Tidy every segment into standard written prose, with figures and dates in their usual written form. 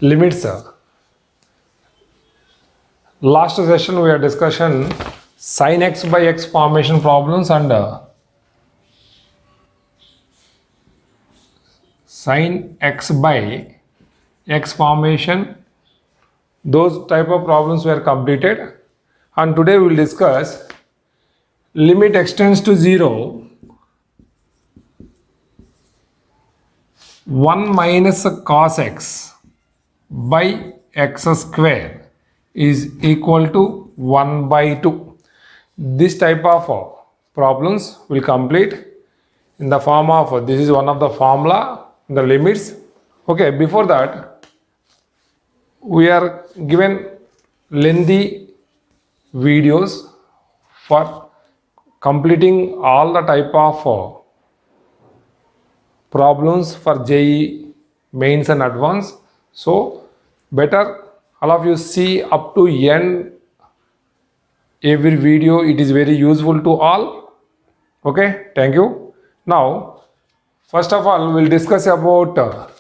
limits. Last session we are discussion sin x by x formation problems and sin x by x formation. Those type of problems were completed, and today we will discuss limit extends to 0 1 minus cos x by x square is equal to 1 by 2. This type of problems will complete in the form of, this is one of the formula, the limits. Okay, before that we are given lengthy videos for completing all the type of problems for JEE mains and advanced. So better all of you see up to end every video. It is very useful to all. Okay, thank you. Now first of all we'll discuss about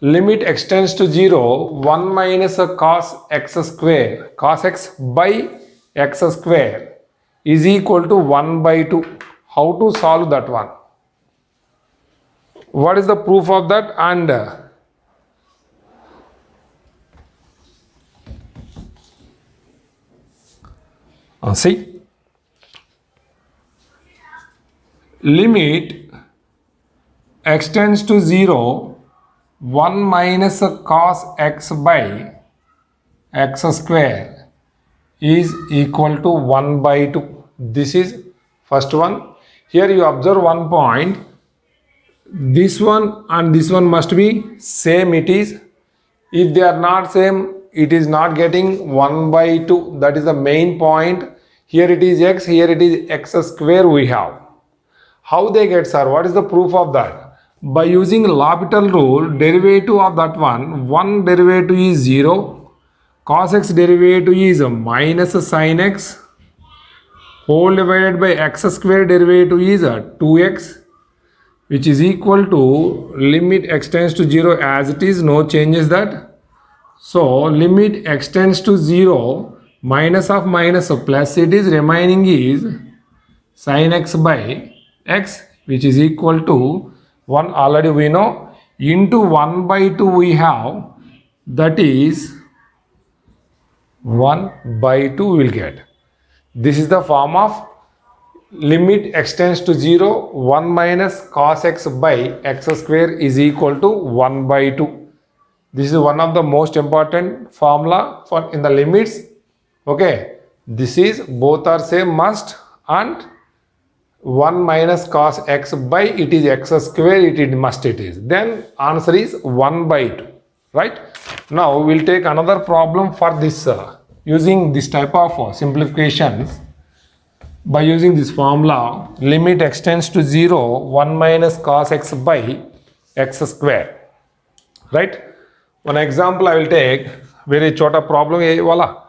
limit extends to 0 1 minus cos x square, cos x by x square is equal to 1 by 2. How to solve that one? What is the proof of that? And see, limit extends to 0 1 minus cos x by x square is equal to 1 by 2. This is first one. Here you observe one point. This one and this one must be same. It is, if they are not same, it is not getting 1 by 2. That is the main point. Here it is x, here it is x square we have. How they get, sir? What is the proof of that? By using L'Hopital rule, derivative of that one derivative is 0, cos x derivative is minus sin x, whole divided by x square derivative is 2x, which is equal to limit extends to 0 as it is, no changes that. So limit extends to 0, minus of minus, so plus it is, remaining is sin x by x, which is equal to 1, already we know, into 1 by 2 we have, that is 1 by 2 we will get. This is the form of limit extends to 0 1 minus cos x by x square is equal to 1 by 2. This is one of the most important formula for in the limits. Okay, this is both are same must, and 1 minus cos x by it is x square, it is must, it is, then answer is 1 by 2, right? Now we will take another problem for this using this type of simplification. By using this formula, limit extends to 0 1 minus cos x by x square, right? One example I will take, very chota problem ye wala,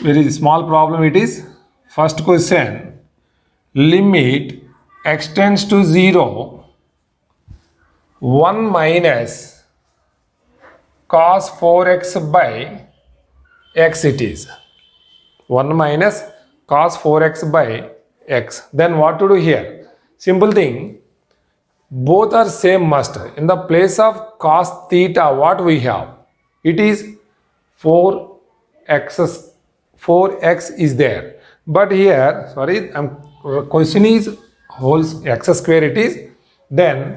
very small problem it is. First question, limit extends to 0 1 minus cos 4x by x, it is 1 minus cos 4x by x. Then what to do here? Simple thing, both are same must. In the place of cos theta, what we have? It is 4x is there. But here, sorry, question is whole x square it is, then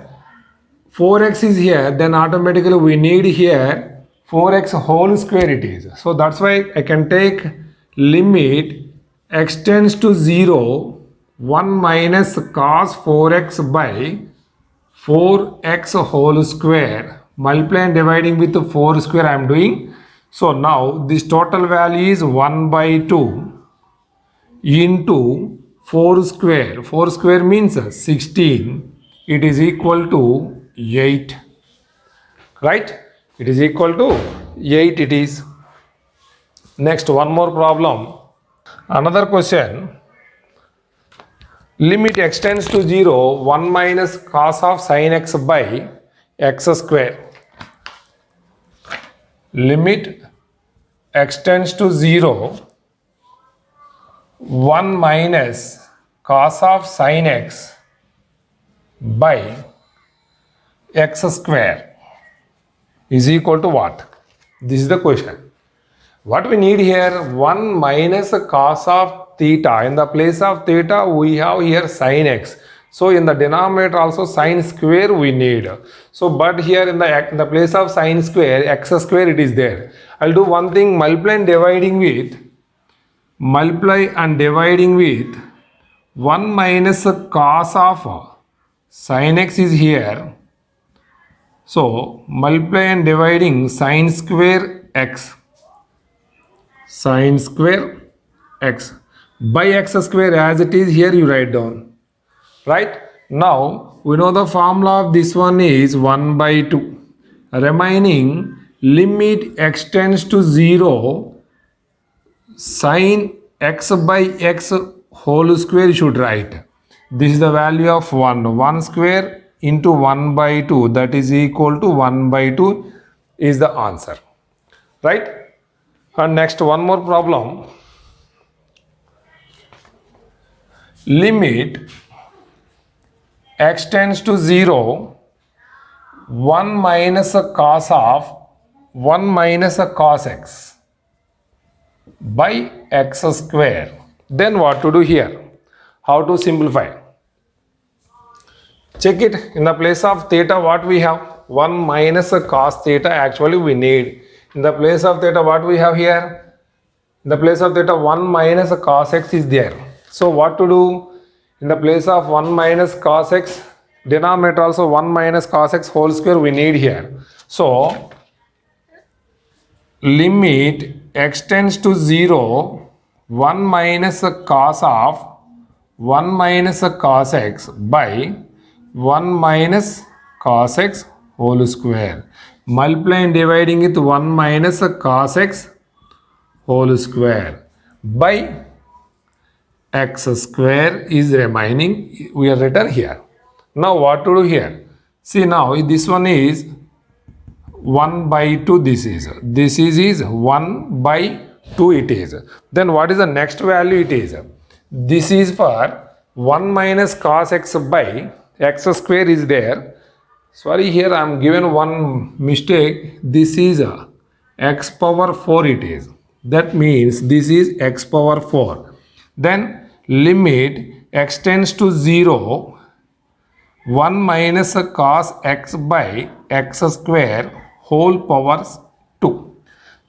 4x is here, then automatically we need here 4x whole square it is. So that's why I can take limit extends to 0 1 minus cos 4x by 4x whole square, multiply and dividing with the 4 square I am doing. So now this total value is 1 by 2 into 4 square. 4 square means 16. It is equal to 8. Right? It is equal to 8 it is. Next, one more problem. Another question. Limit extends to 0 1 minus cos of sin x by x square. limit extends to 0, 1 minus cos of sin x by x square is equal to what? This is the question. What we need here, 1 minus cos of theta. In the place of theta, we have here sin x. So in the denominator also sin square we need. So but here in the place of sin square, x square it is there. I'll do one thing, multiply and dividing with 1 minus cos of sin x is here. So multiply and dividing sin square x by x square as it is, here you write down. Right? Now we know the formula of this one is 1 by 2. Remaining limit extends to 0, sin x by x whole square you should write. This is the value of 1. 1 square into 1 by 2, that is equal to 1 by 2 is the answer. Right? And next one more problem. Limit extends to 0, 1 minus a cos x by x square. Then what to do here? How to simplify? Check it. In the place of theta, what we have? 1 minus a cos theta actually we need. In the place of theta, what we have here? In the place of theta, 1 minus a cos x is there. So what to do? In the place of 1 minus cos x, denominator also 1 minus cos x whole square we need here. So limit extends to 0, 1 minus a cos x by 1 minus cos x whole square. Multiply and dividing it 1 minus a cos x whole square by x square is remaining. We are written here. Now what to do here? See, now this one is 1 by 2. This is 1 by 2 it is. Then what is the next value it is? This is for 1 minus cos x by x square is there. Sorry, here I am given one mistake. This is x power 4 it is. That means this is x power 4. Then limit extends to 0, 1 minus a cos x by x square whole power 2.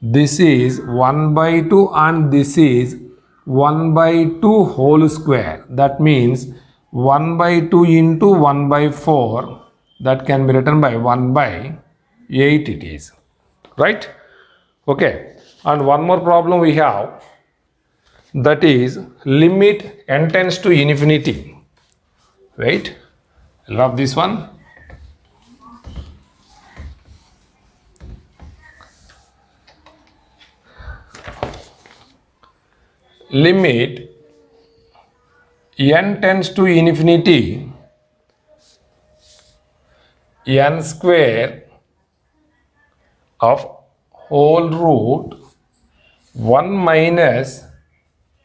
This is 1 by 2 and this is 1 by 2 whole square. That means 1 by 2 into 1 by 4, that can be written by 1 by 8 it is. Right? Okay. And one more problem we have, that is limit n tends to infinity. Right? Love this one. Limit n tends to infinity, n square of whole root 1 minus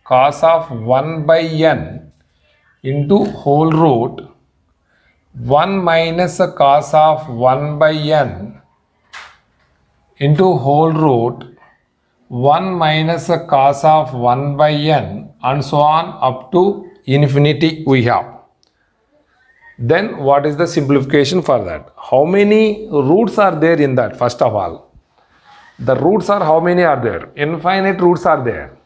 cos of 1 by n into whole root 1 minus a cos of 1 by n into whole root 1 minus a cos of 1 by n and so on up to infinity we have. Then what is the simplification for that? How many roots are there in that? First of all, the roots are how many are there? Infinite roots are there.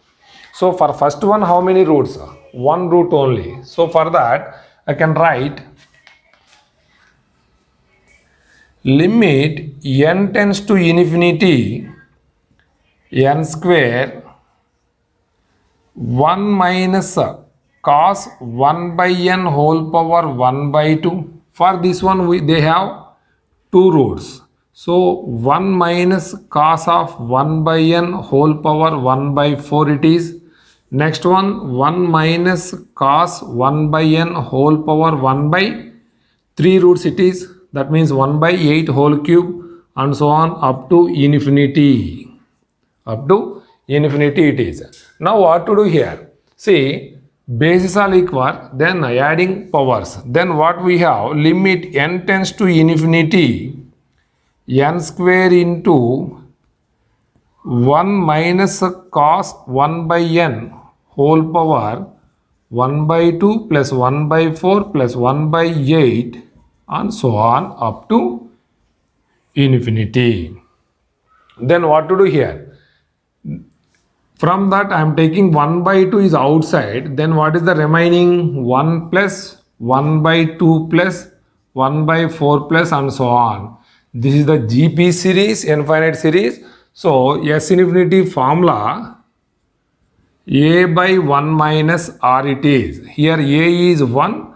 So for first one, how many roots? One root only. So for that I can write limit n tends to infinity, n square 1 minus cos 1 by n whole power 1 by 2. For this one they have two roots. So 1 minus cos of 1 by n whole power 1 by 4 it is. Next one 1 minus cos 1 by n whole power 1 by 3 roots it is. That means 1 by 8 whole cube and so on up to infinity. Up to infinity it is. Now what to do here? See, bases are equal, then adding powers. Then what we have? Limit n tends to infinity, n square into 1 minus cos 1 by n whole power 1 by 2 plus 1 by 4 plus 1 by 8 and so on up to infinity. Then what to do here? From that I am taking 1 by 2 is outside. Then what is the remaining? 1 plus 1 by 2 plus 1 by 4 plus and so on. This is the GP series, infinite series. So S infinity formula A by 1 minus R it is. Here A is 1.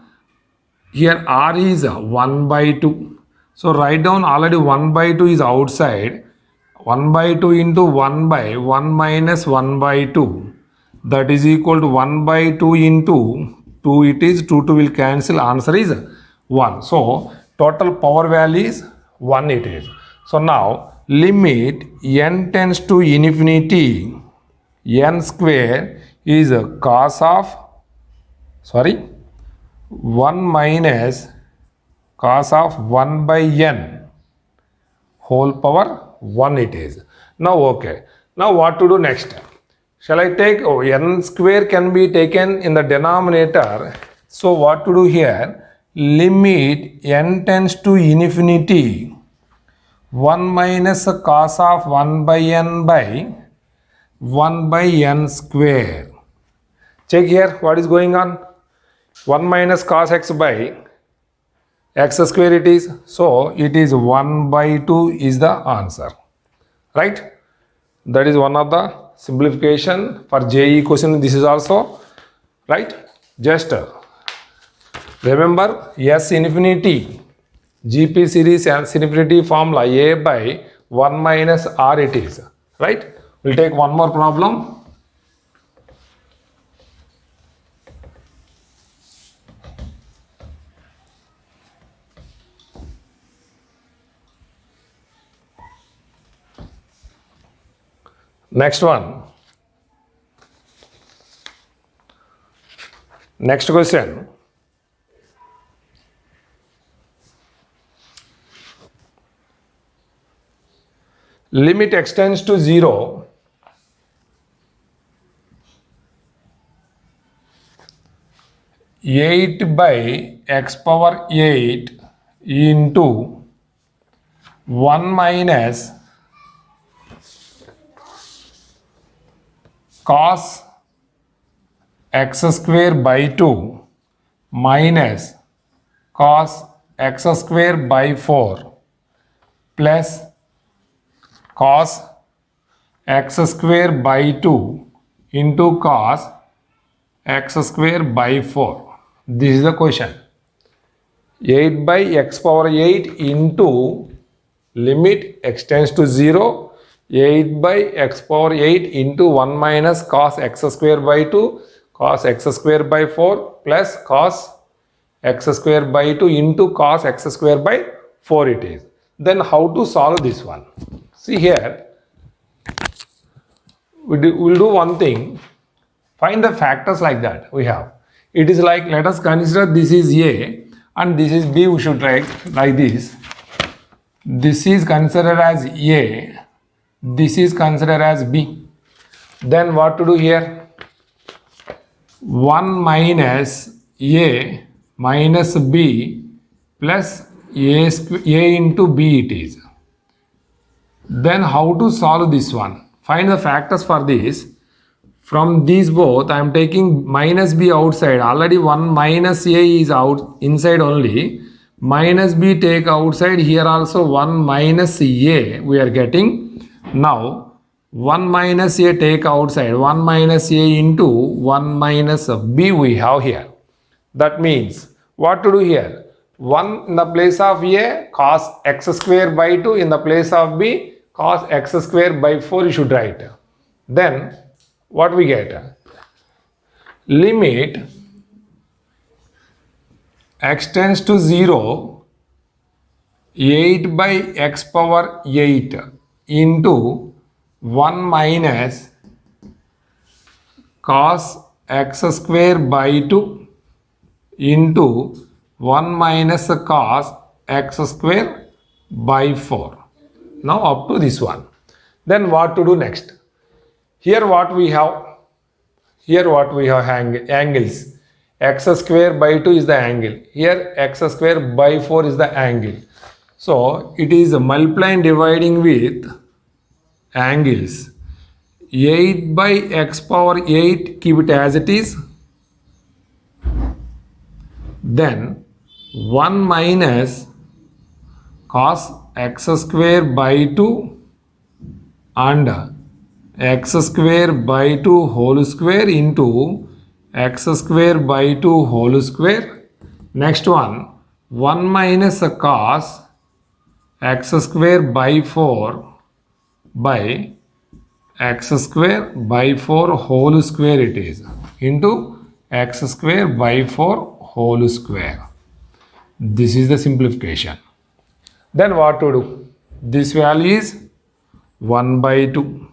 Here R is 1 by 2. So write down already 1 by 2 is outside. 1 by 2 into 1 by 1 minus 1 by 2. That is equal to 1 by 2 into 2 it is. 2 will cancel. Answer is 1. So total power value is 1 it is. So now limit n tends to infinity, n square is cos of 1 minus cos of 1 by n whole power 1 it is. Now okay. Now what to do next? Shall I take n square can be taken in the denominator. So what to do here? Limit n tends to infinity 1 minus cos of 1 by n by 1 by n square. Check here what is going on. 1 minus cos x by x square it is. So it is 1 by 2 is the answer. Right? That is one of the simplification for JEE question. This is also right. Just remember S infinity GP series S infinity formula A by 1 minus R it is. Right? We'll take one more problem. Next one. Next question. Limit extends to 0 8 by x power 8 into 1 minus cos x square by 2 minus cos x square by 4 plus cos x square by 2 into cos x square by 4. This is the question. 8 by x power 8 into limit extends to 0 8 by x power 8 into 1 minus cos x square by 2 cos x square by 4 plus cos x square by 2 into cos x square by 4 it is. Then how to solve this one? See here, we'll do one thing. Find the factors like that we have. It is like, let us consider this is A and this is B. We should write like this. This is considered as A. This is considered as B. Then what to do here? 1 minus A minus B plus A into B it is. Then how to solve this one? Find the factors for this. From these both I am taking minus B outside. Already 1 minus A is out inside only. Minus B take outside. Here also 1 minus A we are getting. Now 1 minus A take outside. 1 minus A into 1 minus B we have here. That means what to do here? 1 in the place of A, cos x square by 2 in the place of B, cos x square by 4 you should write. Then what we get? Limit x tends to 0 8 by x power 8 into 1 minus cos x square by 2 into 1 minus cos x square by 4. Now up to this one. Then what to do next? Here what we have? Here what we have angles. X square by 2 is the angle. Here x square by 4 is the angle. So it is multiplying dividing with angles. 8 by x power 8, keep it as it is. Then 1 minus cos x square by 2 and x square by 2 whole square into x square by 2 whole square. Next one, 1 minus cos x square by 4 by x square by 4 whole square it is into x square by 4 whole square. This is the simplification. Then what to do? This value is 1 by 2.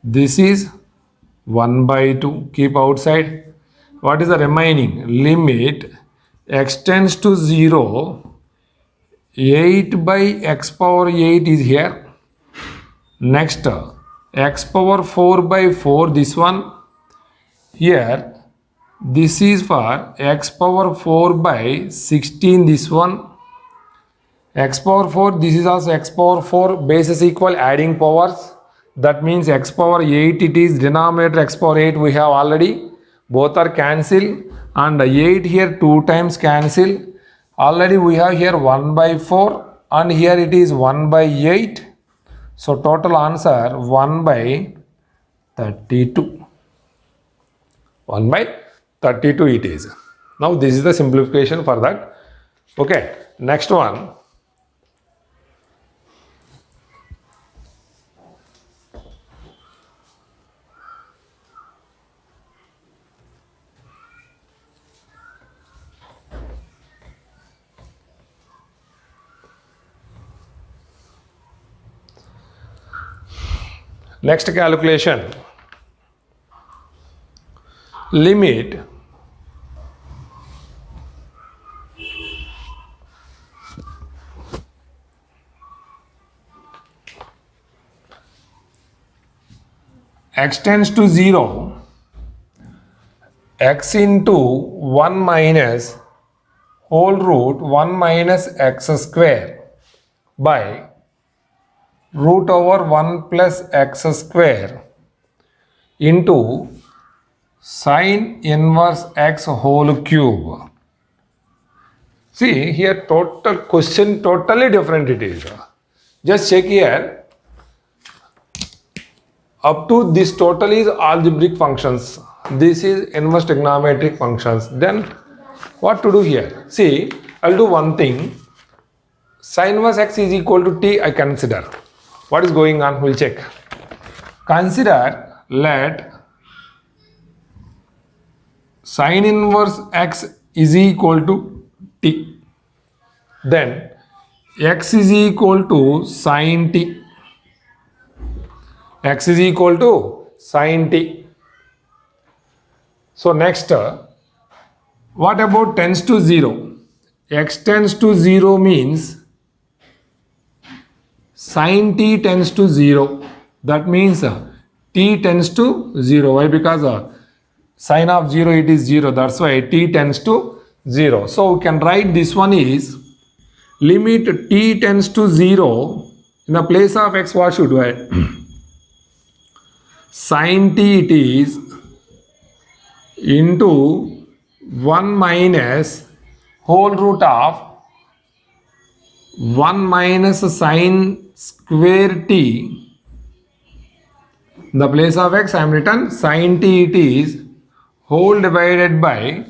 This is 1 by 2. Keep outside. What is the remaining? Limit x tends to 0. 8 by x power 8 is here. Next, x power 4 by 4, this one. Here, this is for x power 4 by 16, this one. X power 4, this is also x power 4, bases equal, adding powers. That means x power 8, it is denominator x power 8 we have already. Both are cancelled and 8 here 2 times cancel. Already we have here 1 by 4 and here it is 1 by 8. So total answer 1 by 32. 1 by 32 it is. Now this is the simplification for that. Okay, next one. Next calculation, limit x tends to 0, x into 1 minus whole root 1 minus x square by root over 1 plus x square into sine inverse x whole cube. See here total question totally different it is. Just check here. Up to this total is algebraic functions. This is inverse trigonometric functions. Then what to do here? See, I'll do one thing. Sine inverse x is equal to t I consider. What is going on? We'll check. Consider, let sine inverse x is equal to t. Then x is equal to sine t. X is equal to sine t. So next, what about tends to 0? X tends to 0 means sine t tends to 0. That means t tends to 0. Why? Because sine of 0 it is 0. That's why t tends to 0. So we can write this one is limit t tends to 0. In the place of x, what should I? Sine t it is into 1 minus whole root of 1 minus sine square t. In the place of x I am written sine t it is whole divided by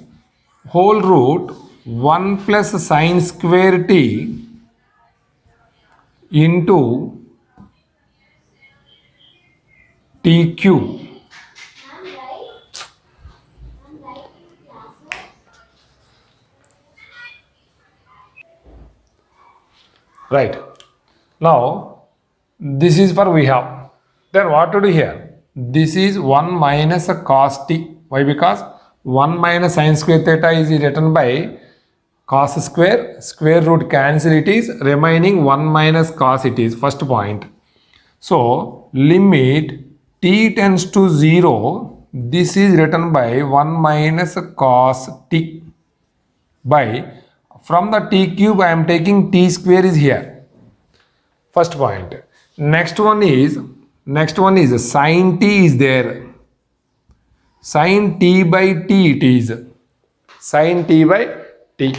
whole root 1 plus sine square t into t cube. right? Now this is for we have. Then what to do here? This is 1 minus a cos t. Why? Because 1 minus sine square theta is written by cos square root cancel, it is remaining 1 minus cos, it is first point. So limit t tends to 0, this is written by 1 minus cos t by, from the t cube I am taking t square is here, first point. Next one is sin t is there, sin t by t it is, sin t by t.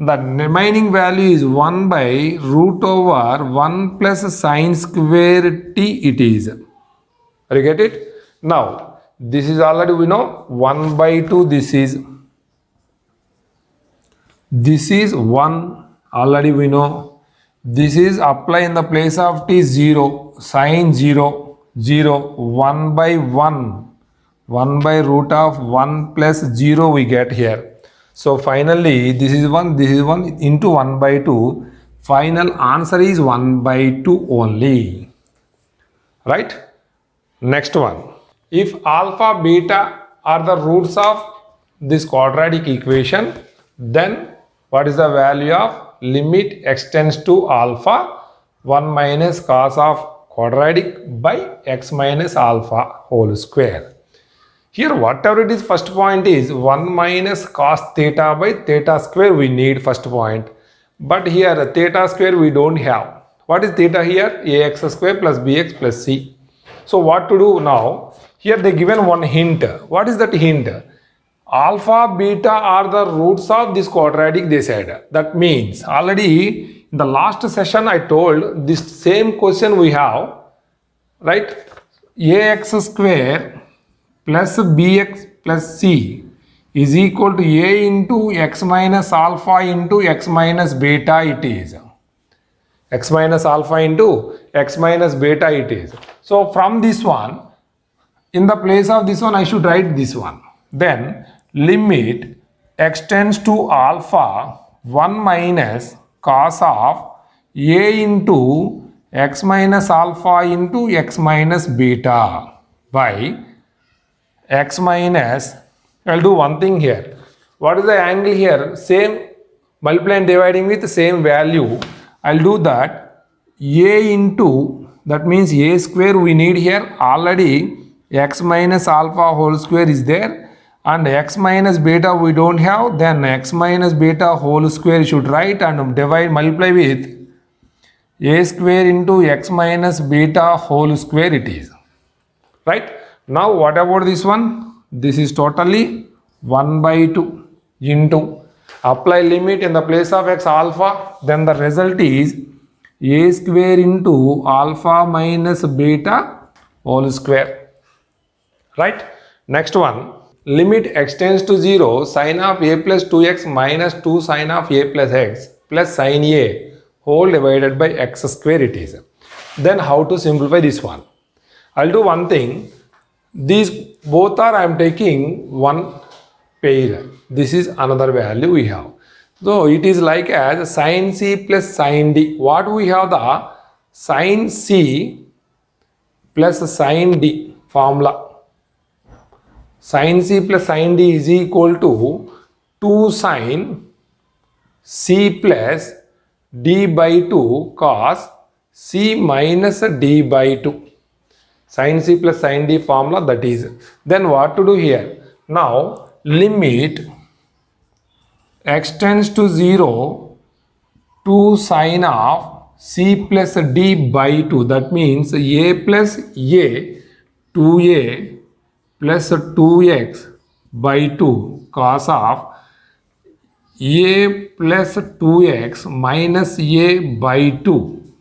The remaining value is 1 by root over 1 plus sine square t it is. You get it? Now this is already we know 1 by 2, this is 1 already we know. This is apply in the place of t 0, sine 0, 0, 1 by 1, 1 by root of 1 plus 0 we get here. So finally this is 1 into 1 by 2. Final answer is 1 by 2 only. Right? Next one. If alpha, beta are the roots of this quadratic equation, then what is the value of limit extends to alpha 1 minus cos of quadratic by x minus alpha whole square. Here whatever it is, first point is 1 minus cos theta by theta square we need, first point. But here theta square we don't have. What is theta here? Ax square plus bx plus c. So what to do now? Here they given one hint. What is that hint? Alpha, beta are the roots of this quadratic, they said. That means already in the last session I told this same question we have, right? Ax square plus bx plus c is equal to a into x minus alpha into x minus beta it is. X minus alpha into x minus beta it is. So from this one, in the place of this one I should write this one. Then limit extends to alpha 1 minus cos of a into x minus alpha into x minus beta by x minus, I'll do one thing here. What is the angle here? Same, multiply and dividing with the same value. I'll do that a into, that means a square we need here, already x minus alpha whole square is there, and x minus beta we don't have, then x minus beta whole square should write and divide, multiply with a square into x minus beta whole square it is. Right? Now what about this one? This is totally 1 by 2 into, apply limit in the place of x alpha, then the result is a square into alpha minus beta whole square. Right? Next one, limit extends to 0, sine of a plus 2x minus 2 sine of a plus x plus sine a whole divided by x square it is. Then how to simplify this one? I'll do one thing. These both are I am taking one pair. This is another value we have. So it is like as sin c plus sin d. What we have? The sin c plus sin d formula. Sin c plus sin d is equal to 2 sin c plus d by 2 cos c minus d by 2. Sin c plus sin d formula that is. Then what to do here? Now limit extends to 0 2 sine of c plus d by 2. That means a plus a 2a plus 2x by 2 cos of a plus 2x minus a by 2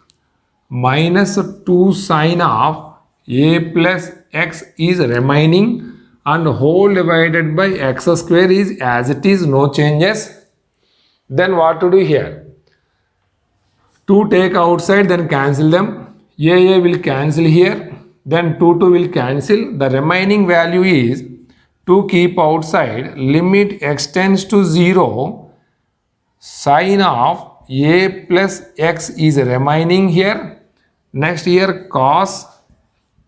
minus 2 sine of a plus x is remaining and whole divided by x square is as it is, no changes. Then what to do here? 2 take outside, then cancel them. A will cancel here, then 2 will cancel. The remaining value is 2 keep outside, limit extends to 0 sine of a plus x is remaining here. Next here cos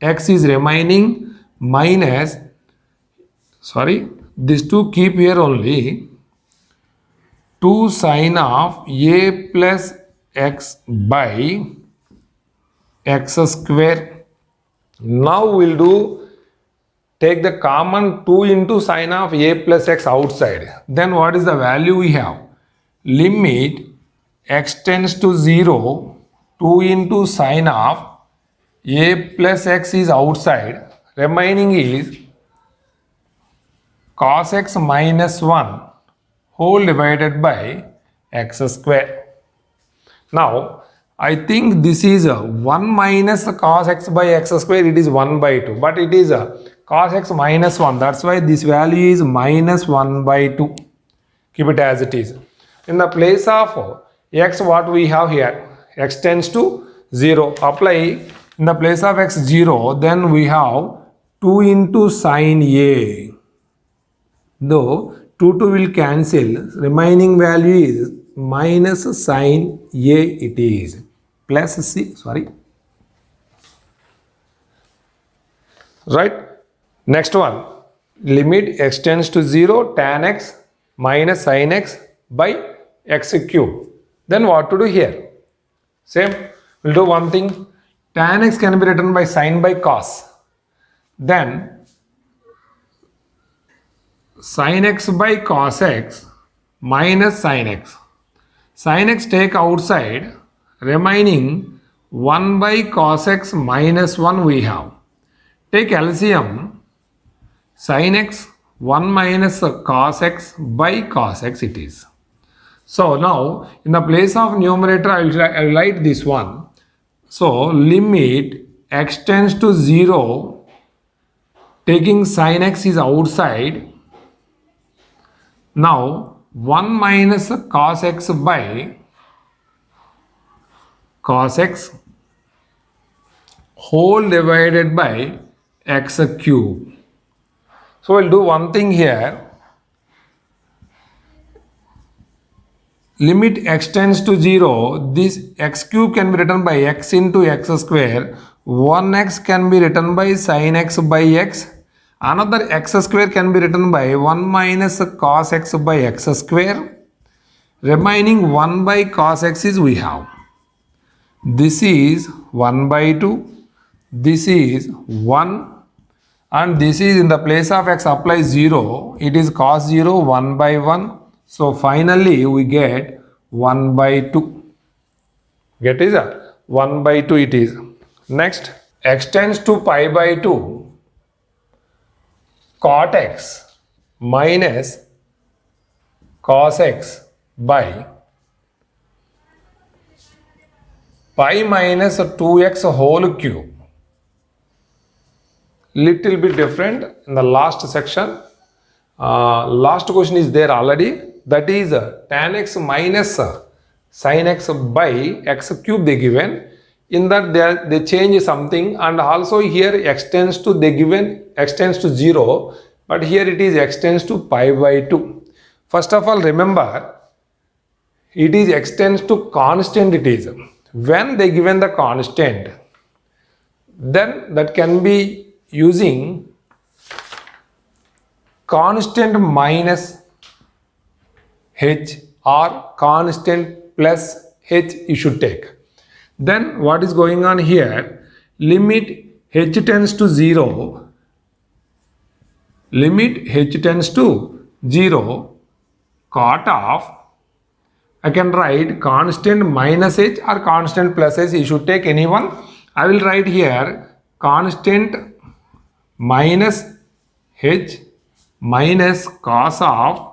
x is remaining minus, sorry, these two keep here only, 2 sine of a plus x by x square. Now we'll do, take the common 2 into sine of a plus x outside. Then what is the value we have? Limit x tends to 0, 2 into sine of a plus x is outside. Remaining is cos x minus 1 whole divided by x square. Now, I think this is 1 minus cos x by x square, it is 1 by 2. But it is cos x minus 1. That's why this value is minus 1 by 2. Keep it as it is. In the place of x, what we have here? X tends to 0. Apply in the place of x 0, then we have 2 into sine a. Though 2 will cancel, remaining value is minus sine a it is. Plus c, sorry. Right? Next one. Limit x tends to 0, tan x minus sine x by x cube. Then what to do here? Same. We'll do one thing. Tan x can be written by sine by cos. Then sin x by cos x minus sin x. Sin x take outside, remaining 1 by cos x minus 1 we have. Take LCM, sin x 1 minus cos x by cos x it is. So now in the place of numerator I will write this one. So limit x tends to 0, taking sin x is outside. Now 1 minus cos x by cos x whole divided by x cube. So we'll do one thing here. Limit x tends to 0, this x cube can be written by x into x square. 1x can be written by sin x by x. Another x square can be written by 1 minus cos x by x square. Remaining 1 by cos x is we have. This is 1 by 2. This is 1. And this is in the place of x apply 0. It is cos 0, 1 by 1. So finally we get 1 by 2. Get is 1 by 2 it is. Next, x tends to pi by 2. Cot x minus cos x by pi minus 2x whole cube. Little bit different in the last section. Last question is there already. That is tan x minus sin x by x cube they given. In that they change something, and also here x tends to they given x tends to 0, but here it is x tends to pi by 2. First of all, remember it is x tends to constant it is. When they given the constant, then that can be using constant minus h or constant plus h you should take. Then what is going on here? Limit h tends to 0. Limit h tends to 0. Cot of, I can write constant minus h or constant plus h. You should take any one. I will write here constant minus h minus cos of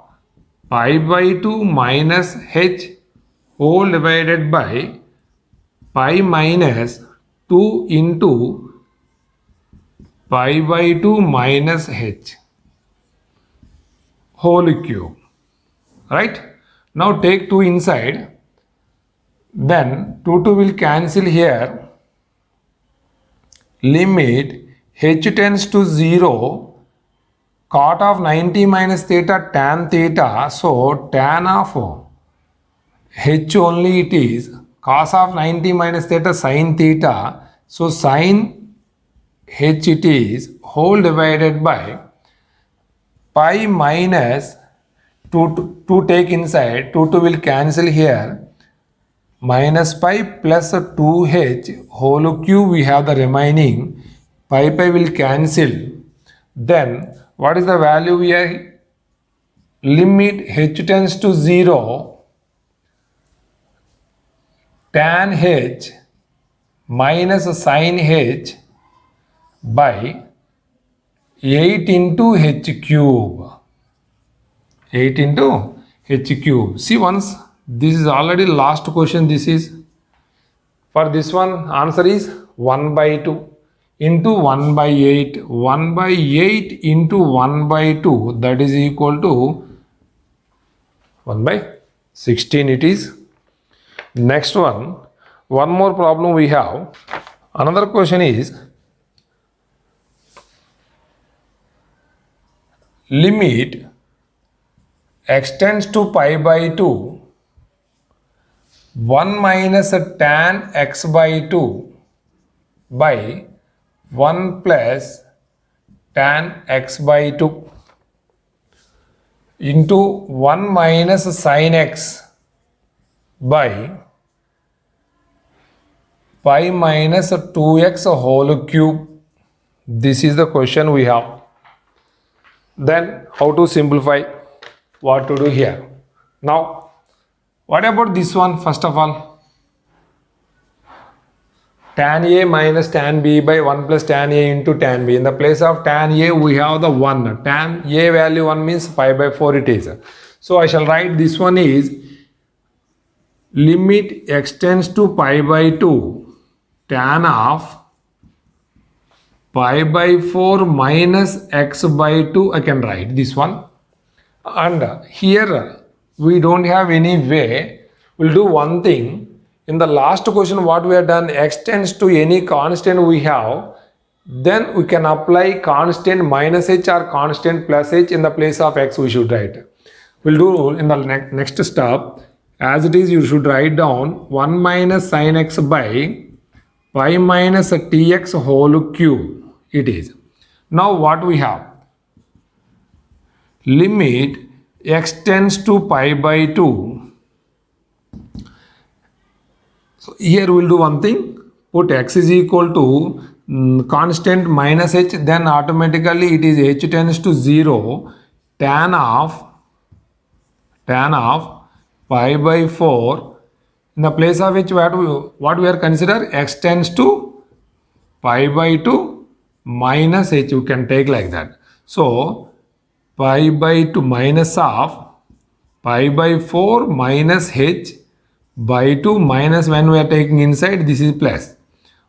pi by 2 minus h whole divided by pi minus 2 into pi by 2 minus h whole cube. Right? Now take 2 inside. Then 2 will cancel here. Limit h tends to 0. Cot of 90 minus theta tan theta. So tan of h only it is. Cos of 90 minus theta sin theta. So sin h it is whole divided by pi minus 2 take inside, 2 will cancel here, minus pi plus 2h whole cube we have the remaining, pi will cancel. Then what is the value we are? Limit h tends to 0, tan h minus sin h by 8 into h cube. 8 into h cube. See, once this is already last question, this is for this one, answer is 1 by 2 into 1 by 8. 1 by 8 into 1 by 2, that is equal to 1 by 16 it is. Next one more problem we have. Another question is, limit x tends to pi by 2, 1 minus tan x by 2 by 1 plus tan x by 2 into 1 minus sin x by pi minus 2x whole cube. This is the question we have. Then how to simplify? What to do here? Now, what about this one? First of all, tan A minus tan B by 1 plus tan A into tan B. In the place of tan A, we have the 1. Tan A value 1 means pi by 4 it is. So, I shall write this one is limit x tends to pi by 2, tan of pi by 4 minus x by 2. I can write this one. And here we don't have any way. We'll do one thing. In the last question what we have done, x tends to any constant we have, then we can apply constant minus h or constant plus h. In the place of x we should write. We'll do in the next step. As it is, you should write down 1 minus sin x by pi minus tx whole cube it is. Now what we have? Limit x tends to pi by 2. So here we will do one thing. Put x is equal to constant minus h. Then automatically it is h tends to 0. Tan of pi by 4. In the place of which what we are consider, x tends to pi by 2 minus h. You can take like that. So pi by 2 minus of pi by 4 minus h by 2 minus, when we are taking inside, this is plus.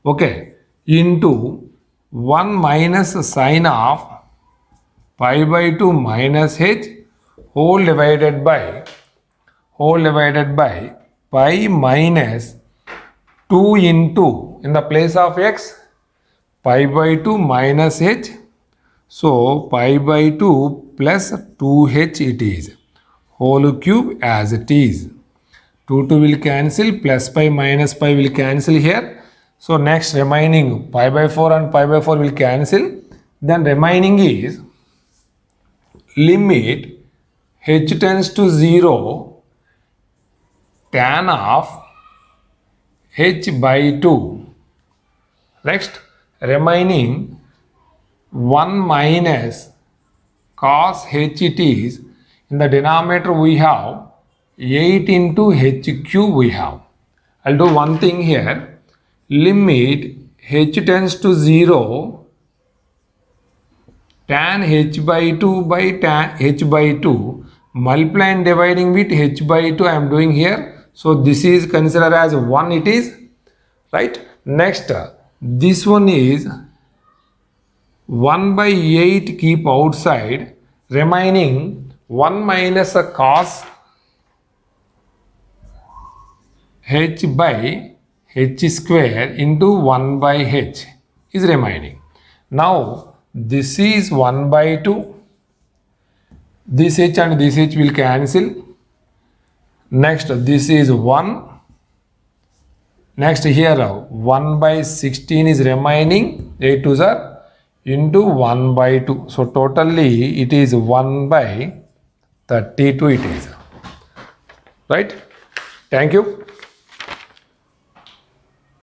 Okay. Into 1 minus sin of pi by 2 minus h whole divided by pi minus 2 into, in the place of x, pi by 2 minus h. So pi by 2 plus 2h it is. Whole cube as it is. 2 will cancel, plus pi minus pi will cancel here. So next remaining pi by 4 and pi by 4 will cancel. Then remaining is limit h tends to 0, tan of h by 2. Next remaining 1 minus cos h it is. In the denominator we have 8 into h cube we have. I'll do one thing here. Limit h tends to 0, tan h by 2 by tan h by 2, multiply and dividing with h by 2 I am doing here. So this is considered as 1 it is, right? Next, this one is 1 by 8 keep outside, remaining 1 minus a cos h by h square into 1 by h is remaining. Now this is 1 by 2. This h and this h will cancel. Next, this is 1. Next here 1 by 16 is remaining, 8 2s are into 1 by 2. So totally it is 1 by 32 it is. Right? Thank you.